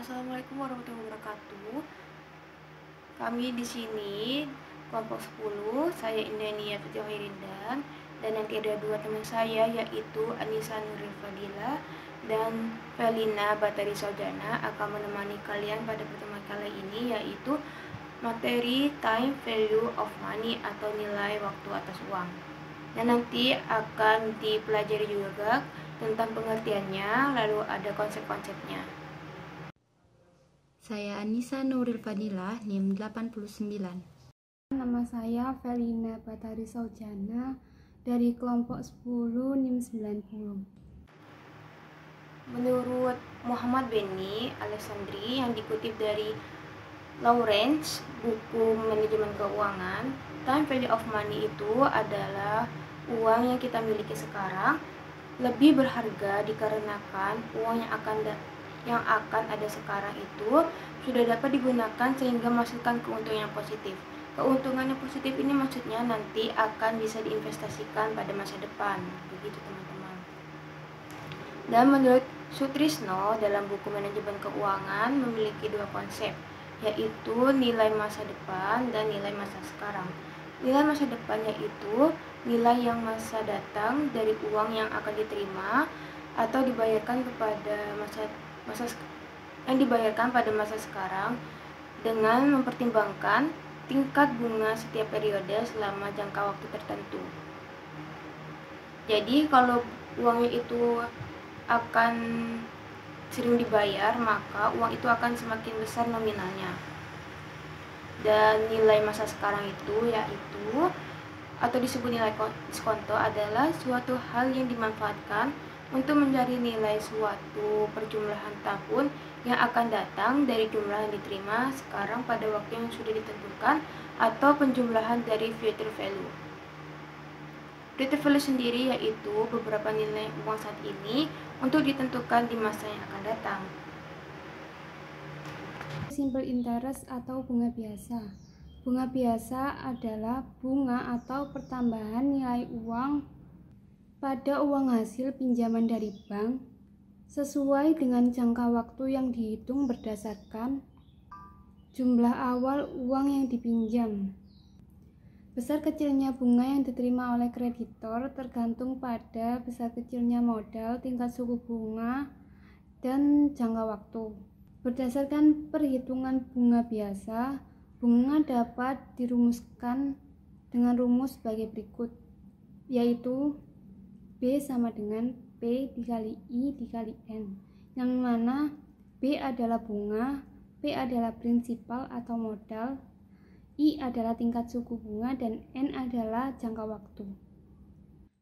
Assalamualaikum warahmatullahi wabarakatuh. Kami di sini kelompok 10, saya Indania Fitri-Hoirindan, dan nanti ada dua teman saya yaitu Anissa Nuril Fadila dan Felina Batari Saujana akan menemani kalian pada pertemuan kali ini, yaitu materi time value of money atau nilai waktu atas uang. Dan nanti akan dipelajari juga tentang pengertiannya, lalu ada konsep-konsepnya. Saya Anissa Nuril Fadila, NIM 89. Nama saya Felina Batari Saujana dari kelompok 10 NIM 90. Menurut Muhammad Beni Alexandri yang dikutip dari Lawrence, buku manajemen keuangan, time value of money itu adalah uang yang kita miliki sekarang lebih berharga dikarenakan uang yang akan ada sekarang itu sudah dapat digunakan sehingga menghasilkan keuntungan yang positif. Keuntungan yang positif ini maksudnya nanti akan bisa diinvestasikan pada masa depan, begitu teman-teman. Dan menurut Sutrisno dalam buku manajemen keuangan memiliki dua konsep, yaitu nilai masa depan dan nilai masa sekarang. Nilai masa depan yaitu nilai yang masa datang dari uang yang akan diterima atau dibayarkan pada masa sekarang dengan mempertimbangkan tingkat bunga setiap periode selama jangka waktu tertentu. Jadi kalau uangnya itu akan sering dibayar, maka uang itu akan semakin besar nominalnya. Dan nilai masa sekarang itu yaitu atau disebut nilai diskonto adalah suatu hal yang dimanfaatkan untuk mencari nilai suatu perjumlahan tahun yang akan datang dari jumlah yang diterima sekarang pada waktu yang sudah ditentukan, atau penjumlahan dari future value. Future value sendiri yaitu beberapa nilai uang saat ini untuk ditentukan di masa yang akan datang. Simple interest atau bunga biasa. Bunga biasa adalah bunga atau pertambahan nilai uang pada uang hasil pinjaman dari bank sesuai dengan jangka waktu yang dihitung berdasarkan jumlah awal uang yang dipinjam. Besar kecilnya bunga yang diterima oleh kreditor tergantung pada besar kecilnya modal, tingkat suku bunga, dan jangka waktu. Berdasarkan perhitungan bunga biasa, bunga dapat dirumuskan dengan rumus sebagai berikut, yaitu B sama dengan P dikali I dikali N, yang mana B adalah bunga, P adalah prinsipal atau modal, I adalah tingkat suku bunga, dan N adalah jangka waktu.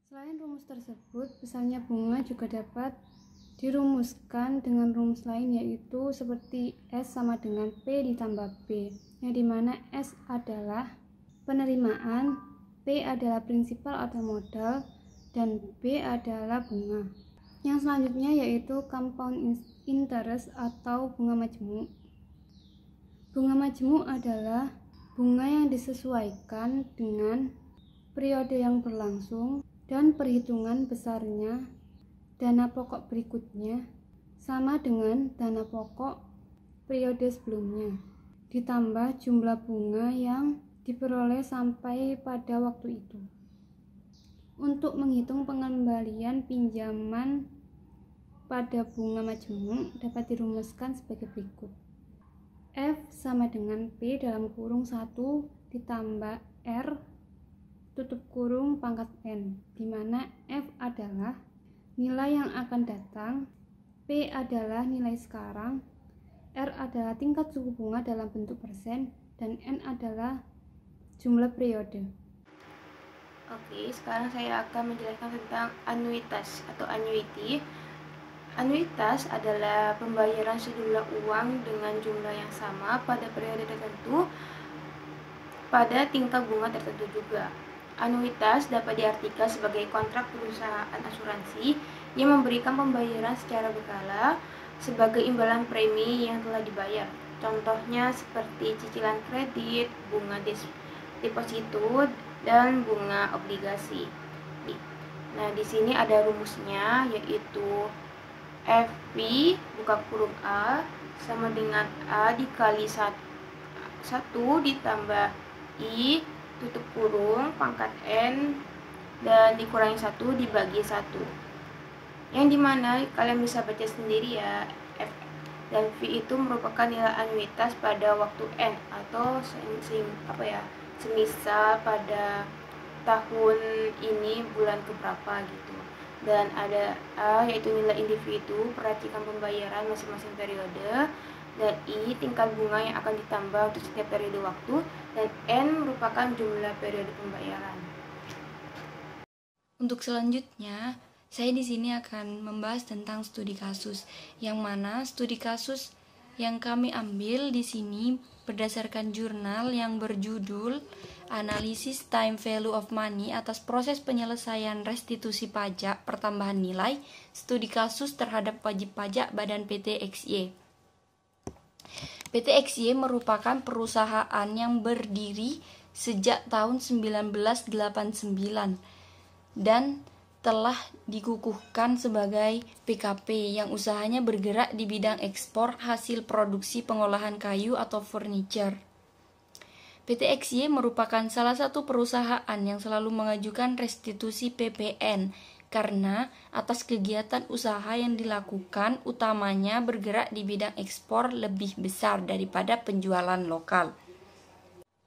Selain rumus tersebut, besarnya bunga juga dapat dirumuskan dengan rumus lain, yaitu seperti S sama dengan P ditambah B, yang dimana S adalah penerimaan, P adalah prinsipal atau modal, dan B adalah bunga. Yang selanjutnya yaitu compound interest atau bunga majemuk. Bunga majemuk adalah bunga yang disesuaikan dengan periode yang berlangsung dan perhitungan besarnya dana pokok berikutnya sama dengan dana pokok periode sebelumnya, ditambah jumlah bunga yang diperoleh sampai pada waktu itu. Untuk menghitung pengembalian pinjaman pada bunga majemuk dapat dirumuskan sebagai berikut. F sama dengan P dalam kurung 1 ditambah R tutup kurung pangkat N, di mana F adalah nilai yang akan datang, P adalah nilai sekarang, R adalah tingkat suku bunga dalam bentuk persen, dan N adalah jumlah periode. Oke, sekarang saya akan menjelaskan tentang anuitas atau annuity. Anuitas adalah pembayaran sejumlah uang dengan jumlah yang sama pada periode tertentu pada tingkat bunga tertentu juga. Anuitas dapat diartikan sebagai kontrak perusahaan asuransi yang memberikan pembayaran secara berkala sebagai imbalan premi yang telah dibayar. Contohnya seperti cicilan kredit, bunga deposito, dan bunga obligasi. Nah, di sini ada rumusnya, yaitu FV buka kurung A sama dengan A dikali 1 ditambah I tutup kurung pangkat N dan dikurangi 1 dibagi 1. Yang dimana kalian bisa baca sendiri ya, F dan V itu merupakan nilai anuitas pada waktu N atau semisal pada tahun ini bulan keberapa gitu. Dan ada A yaitu nilai individu perhatikan pembayaran masing-masing periode, dan I tingkat bunga yang akan ditambah untuk setiap periode waktu, dan N merupakan jumlah periode pembayaran. Untuk selanjutnya, saya di sini akan membahas tentang studi kasus, yang mana studi kasus yang kami ambil di sini berdasarkan jurnal yang berjudul Analisis Time Value of Money atas proses penyelesaian restitusi pajak pertambahan nilai studi kasus terhadap wajib pajak Badan PT XY. PT XY merupakan perusahaan yang berdiri sejak tahun 1989 dan telah dikukuhkan sebagai PKP yang usahanya bergerak di bidang ekspor hasil produksi pengolahan kayu atau furniture. PT XY merupakan salah satu perusahaan yang selalu mengajukan restitusi PPN karena atas kegiatan usaha yang dilakukan utamanya bergerak di bidang ekspor lebih besar daripada penjualan lokal.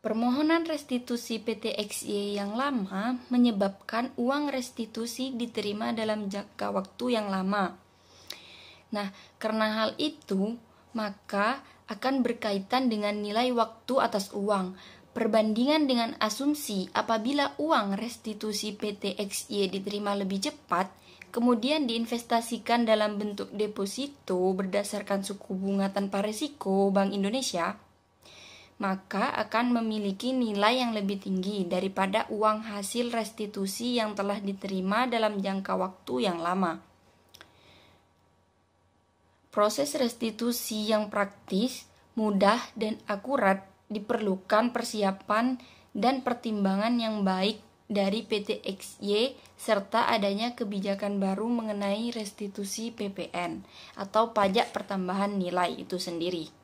Permohonan restitusi PT XY yang lama menyebabkan uang restitusi diterima dalam jangka waktu yang lama. Nah, karena hal itu, maka akan berkaitan dengan nilai waktu atas uang. Perbandingan dengan asumsi apabila uang restitusi PT XY diterima lebih cepat, kemudian diinvestasikan dalam bentuk deposito berdasarkan suku bunga tanpa risiko Bank Indonesia, maka akan memiliki nilai yang lebih tinggi daripada uang hasil restitusi yang telah diterima dalam jangka waktu yang lama. Proses restitusi yang praktis, mudah, dan akurat diperlukan persiapan dan pertimbangan yang baik dari PT XY serta adanya kebijakan baru mengenai restitusi PPN atau pajak pertambahan nilai itu sendiri.